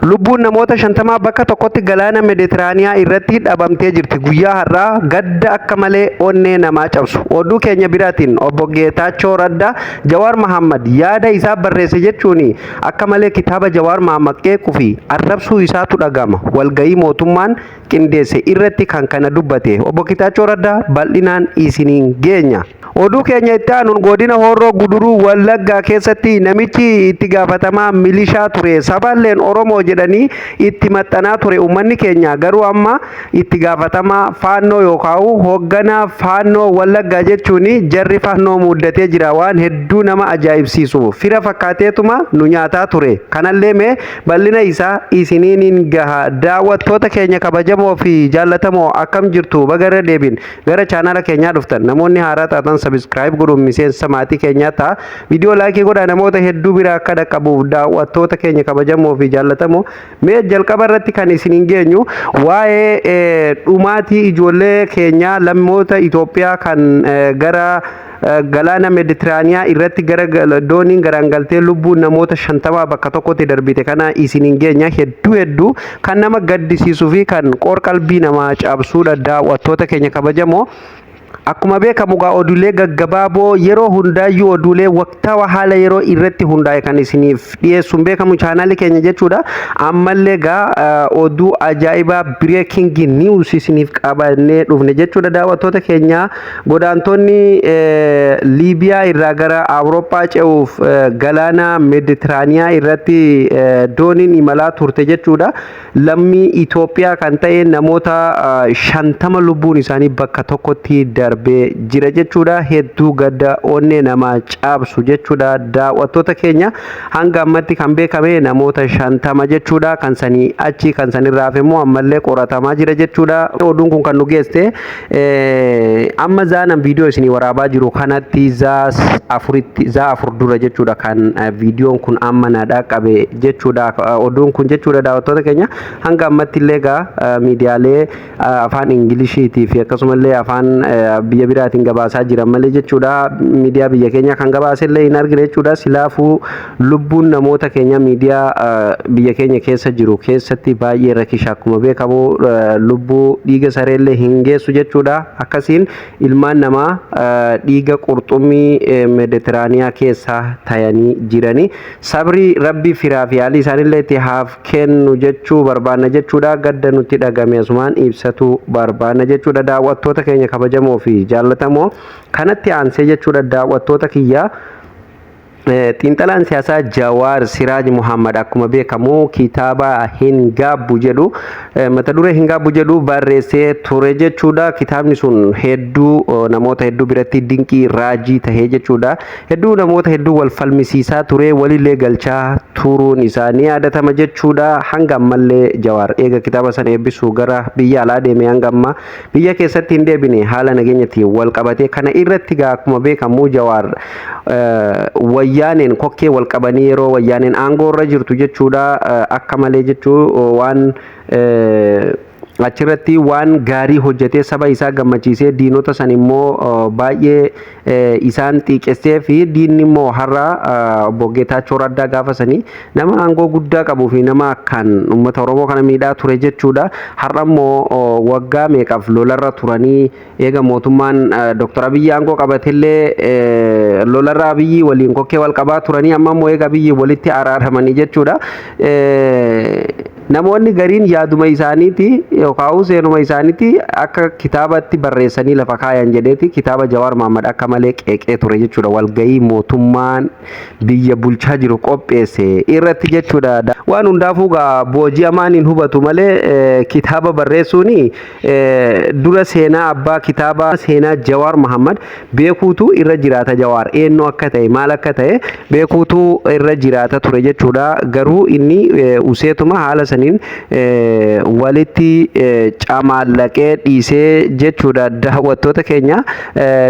Lubbuun namoota 50 bakka tokkotti galaana Meeditiraaniyaa irratti dhabamtee jirti. Guyyaa har'aa gadda akka malee onnee namaa cabsu. Oduu keenya biraatiin obbo Geetaachoo Raddaa Jawaar Mahammad yaada isaa barreesse jechuun akka malee kitaaba Jawaar Mahammad qeequu fi arrabsuu isaatu dhagama. Walgahii mootummaan qindeesse irratti kan kana dubbate obbo Geetaachoo Raddaa bal'inaan isiniin geenya. Oduu keenya itti aanuun godina Horroo Guduruu Wallaggaa keessatti namichi itti gaafatamaa milishaa ture saballeen Oromoo jedhanii itti maxxanaa ture. Uummanni keenya garuu amma itti gaafatamaa faannoo yookaan hoogganaa faannoo Wallaggaa jechuun jarri faannoo muddatee jira. Waan hedduu nama ajaa'ibsiisu fira fakkaateetuma nu nyaataa ture. Kanallee mee bal'ina isaa isiniin gaha. Daawwattoota keenya kabajamoo fi jaallatamoo akkam jirtu bagarra deebin gara chaanala keenyaa dhuftan namoonni haaraa taatan subscribe godhuun miseensa maatii keenyaa ta'a. Viidiyoo laayikii godhaa namoota hedduu bira akka dhaqqabuuf daawwattoota keenya kabajamoo fi jaallatamoo mee jalqaba irratti kan isiniin geenyu waa'ee dhumaatii ijoollee keenya lammoota Itoophiyaa kan gara galaana Meeditiraaniyaa irratti gara dooniin garagaltee lubbuun namoota 50 bakka tokkotti darbite kana isiniin geenya. Hedduu kan nama gaddisiisuu fi kan qorqalbii namaa cabsuudha. Daawwattoota keenya kabajamoo akkuma beekamu oduulee gaggabaaboo yeroo hundaayyuu oduulee waqtaawaa haala yeroo irratti hundaa'e kan isiniif dhiyeessuun beekamu chaanaalii keenya jechuudha. Ammallee oduu ajaa'ibaa breaking news isiniif qabannee dhufne jechuudha. Daawwattoota keenya godaantonni Liibiyaa irraa gara Awurooppaa ce'uuf galaana Meeditiraaniyaa irratti dooniin imalaa turte jechuudha. Lammii Itoophiyaa kan ta'e namoota 50 lubbuun isaanii bakka tokkotti darbee jira jechuudha. Hedduu gadda onnee namaa cabsu jechuudha. Daawwattoota keenya hanga ammatti kan beekame namoota 50 jechuudha. Kan sanii achi kan sanirraaf immoo ammallee qoratamaa jira jechuudha. Oduun kun kan nu geesse amma zaanan viidiyoo isinii waraabaa jiru kanatti zaa afur dura jechuudha kan viidiyoon kun amma na dhaqqabe jechuudha. Oduun kun jechuudha daawwattoota keenya hanga ammatti illee miidiyaalee afaan Ingiliishiitii fi akkasumallee afaan biyya biraatiin gabaasaa jiran malee jechuudha. Miidiyaa biyya keenya kan gabaasellee hin argine jechuudha. Silaafuu lubbuun namoota keenya miidiyaa biyya keenya keessa jiru keessatti baay'ee rakkisha. Akkuma beekamu lubbuu dhiiga sareellee hin geessu jechuudha. Akkasiin ilmaan namaa dhiiga qurxummii Meeditiraaniyaa keessa tayanii jiranii sabri rabbi firaa fi haalli isaanillee itti haaf kennu jechuu barbaanna jechuudha. Gadda nutti dhagame asumaan ibsatu barbaanna jechuudha. Daawwattoota keenya kabajamoo fi jaallatamoo kanatti aansee jechuudha. Daawwattoota kiyyaa xiinxalaan siyaasaa Jawaar Siraaj Muhammad akkuma beekamu kitaaba hin gaabbu jedhu mata duree hin gaabbu jedhu barreessee ture jechuudha. Kitaabni sun hedduu namoota hedduu biratti dinqii raajii tahee jechuudha. Hedduu namoota hedduu wal falmisiisaa ture walillee galchaa turuun isaanii yaadatama jechuudha. Hanga ammallee Jawaar eega kitaaba sana eebbisuu gara biyya alaa deeme hanga amma biyya keessatti hin deebine haala nageenyatti wal qabatee kana irratti akkuma beekamu Jawaar wayyaaneen kokkee wal qabanii yeroo wayyaaneen aangoo irra jirtu jechuudha. Akka malee jechuu waan achirratti waan gaarii hojjetee saba isaa gammachiisee diinota san immoo baay'ee isaan xiiqessee fi diinni immoo har'a obbo Geetaachoo Raddaa gaafa sanii nama aangoo guddaa qabuu fi nama akkaan uummata Oromoo kana miidhaa ture jechuudha. Har'a immoo waggaa meeqaaf lolarra turanii eega mootummaan Dr. Abiyyi aangoo qabatillee lolarra Abiyyi waliin kokkee wal qabaa turanii amma immoo eega Abiyyi walitti araaramanii jechuudha. Namoonni gariin yaaduma isaaniiti yookaan seenuma isaaniiti akka kitaabatti barreessanii lafa kaayan jedheeti kitaaba Jawaar Mahammad akka malee qeeqee ture jechuudha. Walgahii mootummaan biyya bulchaa jiru qopheesse irratti jechuudha. Waan hundaafuu booji'amaan hin hubatu malee kitaaba barreessuuni dura seenaa abbaa kitaaba seenaa Jawaar Mahammad beekuutu irra jiraata. Jawaar eenyu akka ta'e maal akka ta'e beekuutu irra jiraata ture jechuudha. Garuu inni useetuma haala walitti camaallaqee dhiisee jechuudha. Daawwattoota keenya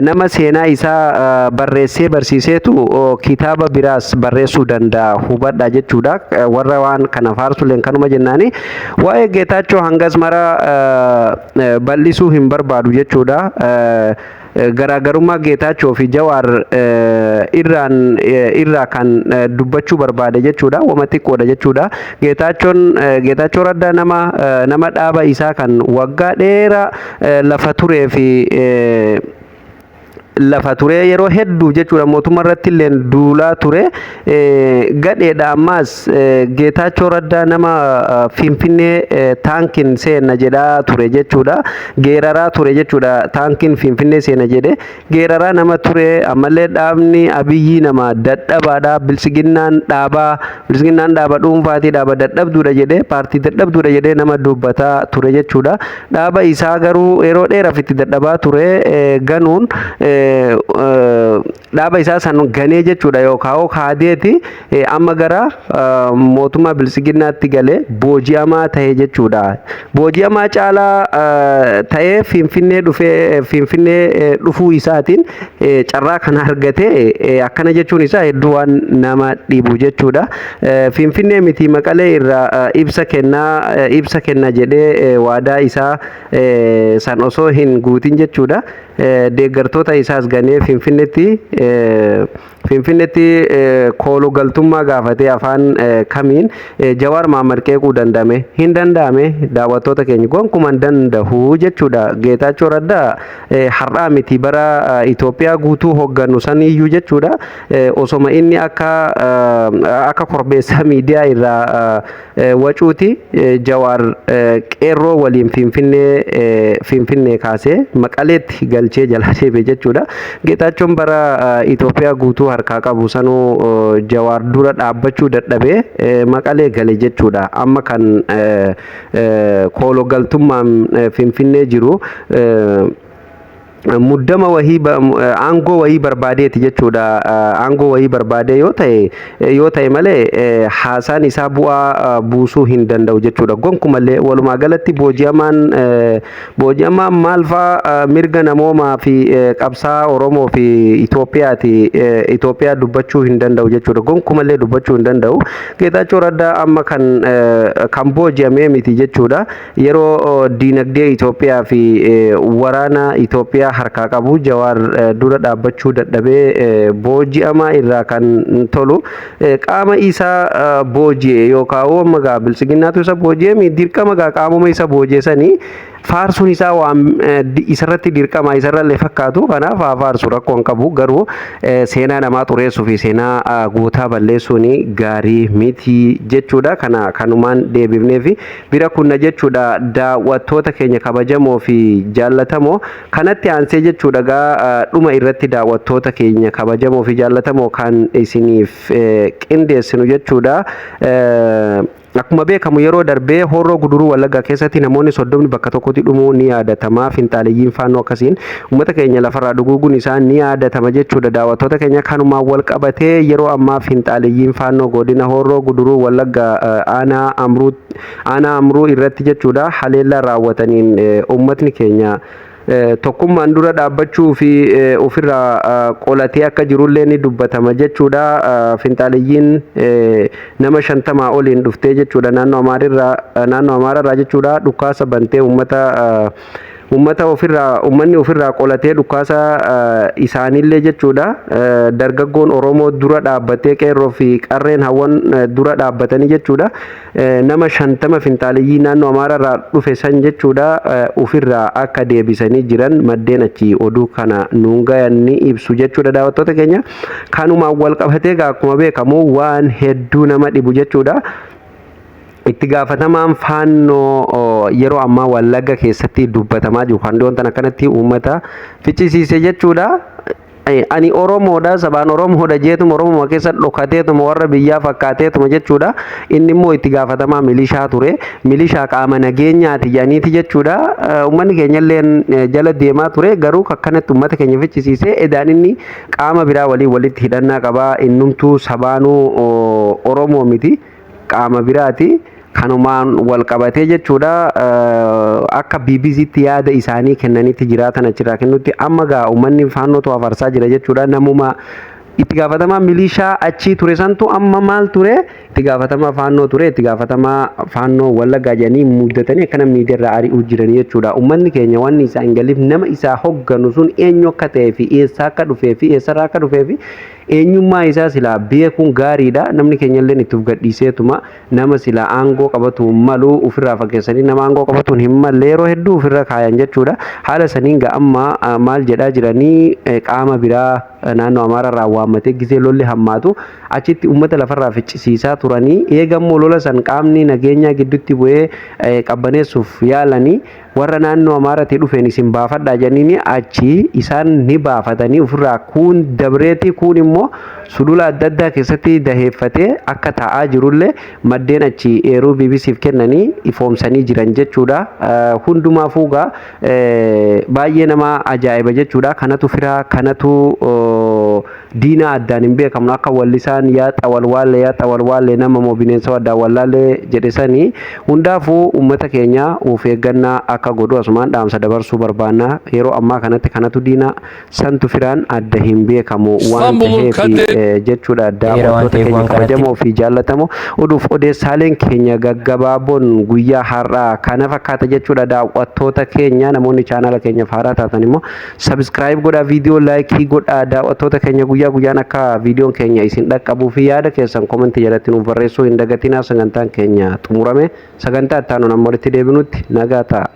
nama seenaa isaa barreessee barsiiseetu kitaaba biraas barreessuu danda'a hubadha jechuudha. Warra waan kana faarsuleen kanuma jennaani waa'ee Geetaachoo hangas mara bal'isuu hin barbaadu jechuudha. garaagarummaa Geetaachoo fi Jawaar irraa kan dubbachuu barbaade jechuudha. Wama xiqqoodha jechuudha. Geetaachoo Raddaa nama dhaaba isaa kan waggaa dheeraa lafa turee fi lafa ture yeroo hedduu jechuudha mootummaa irratti illee duulaa ture gadheedha ammaas Geetaachoo Raddaa nama Finfinnee taankiin seena jedhaa ture jechuudha geeraraa ture jechuudha taankiin Finfinnee seena jedhe geeraraa nama ture ammallee dhaabni Abiyyi nama dadhabaadha bilisiginnaan dhaaba dhuunfaati dhaaba dadhabduudha jedhe paartii dadhabduudha jedhe nama dubbataa ture jechuudha dhaaba isaa garuu yeroo dheeraaf itti dadhabaa ture ganuun dhaaba isaa san ganee jechuudha yookaan kaadeeti amma gara mootummaa bilisiginnaatti galee booji'amaa ta'e jechuudha. Booji'amaa caalaa ta'ee Finfinnee dhufuu isaatiin carraa kana argatee akkana jechuun isaa hedduu waan nama dhibu jechuudha. Finfinnee miti Maqalee irraa ibsa kenna jedhee waadaa isaa san osoo hin guutin jechuudha. Deeggartoota isaas ganee Finfinneetti kooluu galtummaa gaafatee afaan kamiin Jawaar Mahammad qeequu danda'ame hin danda'ame daawwattoota keenya gonkuman danda'u jechuudha. Geetaachoo Raddaa har'aa miti bara Itoophiyaa guutuu hoogganu saniyyuu jechuudha. Osoma inni akka korbeessa miidiyaa irraa wacuuti Jawaar qeerroo waliin Finfinnee kaasee Maqaleetti galchee jalaa deebe jechuudha. Geetaachoon bara Itoophiyaa guutuu harkaa qabu sanuu Jawaar dura dhaabbachuu dadhabee Maqalee gale jechuudha. Amma kan kooluu galtummaan Finfinnee jiru muddama aangoo wahii barbaadeeti jechuudha. Aangoo wahii barbaadee yoo ta'e malee haasaan isaa bu'aa buusuu hin danda'u jechuudha. Gonkumallee walumaa galatti booji'amaan maal fa'aa mirga namoomaa fi qabsaa Oromoo fi Itoophiyaa dubbachuu hin danda'u jechuudha. Gonkumallee dubbachuu hin danda'u. Geetaachoo Raddaa amma kan booji'amee miti jechuudha. Yeroo diinagdee Itoophiyaa fi waraana Itoophiyaa harkaa qabu Jawaar dura dhaabbachuu dadhabee booji'amaa irraa kan tolu qaama isaa booji'e yookaan magaa bilisiginnaatu isa booji'e dirqama qaamuma isa booji'esanii faarsuun isaa waan isarratti dirqama isarrallee fakkaatu kanaaf haa faarsu rakkoo hin qabu garuu seenaa namaa xureessuu fi seenaa gootaa balleessuun gaarii miti jechuudha. Kanumaan deebifnee fi bira kunna jechuudha daawwattoota keenya kabajamoo fi jaallatamoo kanatti aansee jechuudha dhuma irratti daawwattoota keenya kabajamoo fi jaallatamoo kan isiniif qindeessinu jechuudha. Akkuma beekamu yeroo darbee Horroo Guduruu Wallaggaa keessatti namoonni 30 bakka tokkotti dhumuu ni yaadatama. Finxaaliyyiin faannoo akkasiin uummata keenya lafarraa dhuguuguun isaa ni yaadatama jechuudha. Daawwattoota keenya kanumaan wal qabatee yeroo ammaa finxaaliyyiin faannoo godina Horroo Guduruu Wallaggaa aanaa amruu irratti jechuudha haleellaa raawwataniin uummatni keenya tokkummaan dura dhaabbachuu fi ofirraa qolatee akka jirullee ni dubbatama jechuudha. Finxaaliyyiin nama 50 oliin dhuftee jechuudha naannoo Amaaraarraa jechuudha dhukaasa bantee uummanni ofirraa qolatee dhukaasa isaanillee jechuudha dargaggoon Oromoo dura dhaabbatee qeerroo fi qarreen hawwan dura dhaabbatanii jechuudha nama 50 finxaaliyyii naannoo Amaaraarraa dhufe san jechuudha ofirraa akka deebisanii jiran maddeen achi oduu kana nuun gayan ni ibsu jechuudha. Daawwattoota keenya kanumaan wal qabatee akkuma beekamu waan hedduu nama dhibu jechuudha. Itti gaafatamaan faannoo yeroo ammaa Wallagga keessatti dubbatamaa jiru kan doontan akkanatti uummata ficcisiise jechuudha. Ani Oromoodha sabaan Oromoodha jeetuma Oromoo keessa dhokateetuma warra biyyaa fakkaateetuma jechuudha. Inni immoo itti gaafatamaa milishaa ture. Milishaa qaama nageenyaati jedhaniiti jechuudha. Uummanni keenya illee jala deemaa ture garuu akkanatti uummata keenya ficcisiise edaan inni qaama biraa walitti hidhannaa qaba. Innumtuu sabaanuu Oromoo miti qaama biraati. Kanumaan wal qabatee jechuudha akka BBCtti yaada isaanii kennanitti jiraatan achirraa kennutti amma gaa uummanni faannoo afarsaa jira jechuudha. itti gaafatamaa milishaa achii ture santu amma maal ture itti gaafatamaa faannoo ture itti gaafatamaa faannoo Wallaggaa jedhanii muddatanii akkana miidiyaarraa ari'uu jiran jechuudha. Uummanni keenya wanni isaa hin galiif nama isaa hogganu sun eenyu akka ta'ee fi eessaa akka dhufee fi eessarraa akka dhufee fi eenyummaa isaa silaa beekuun gaariidha. Namni keenya illee itti gadhiiseetuma nama silaa aangoo qabatu malu ofirraa fakkeessanii nama aangoo qabatuun hin malle yeroo hedduu ofirra kaayan jechuudha. Haala saniin amma maal jedhaa jiranii qaama biraa naannoo Amaararraa waammatee gisee lolli hammaatu achitti uummata lafarraa ficcisiisaa turanii eegammoo lola san qaamni nageenyaa gidduutti bu'ee qabbaneessuuf yaalanii warra naannoo Amaaraatti dhufeen isin baafadhaa jedhanii achi isaan ni baafatanii ofirraa kuun dabreeti kuun immoo sulula adda addaa keessatti daheeffatee akka taa'aa jirullee maddeen achi eeruu BBCf kennanii ifoomsanii jiran jechuudha. Hundumaafuu baay'ee nama ajaa'iba jechuudha. Kanatu firaa kanatu diina addaan hin beekamnu akka wallisaan yaa xawalwaalee nama moo bineensa addaan wallaalee jedhe sanii hundaafuu uummata keenya of eeggannaa akka godhu asumaan dhaamsa dabarsuu barbaanna. Yeroo ammaa kanatti kanatu diina santu firaan adda hin beekamu waan ta'eef jechuudha. Daawwattoota keenya kabajamoo fi jaallatamoo oduuf odeessaaleen keenya gaggabaaboon guyyaa har'aa kana fakkaata jechuudha. Daawwattoota keenya namoonni chaanala keenya haaraa taatan immoo subscribe godhaa, viidiyoo laayikii godhaa. Daawwattoota keenya guyyaa guyyaan akka viidiyoon keenya isin dhaqqabuu fi yaada keessan komentii jalatti nuuf barreessuu hin dagatinaa. Sagantaan keenya xumurame sagantaa itti aanu walitti deebinutti nagaa ta'a.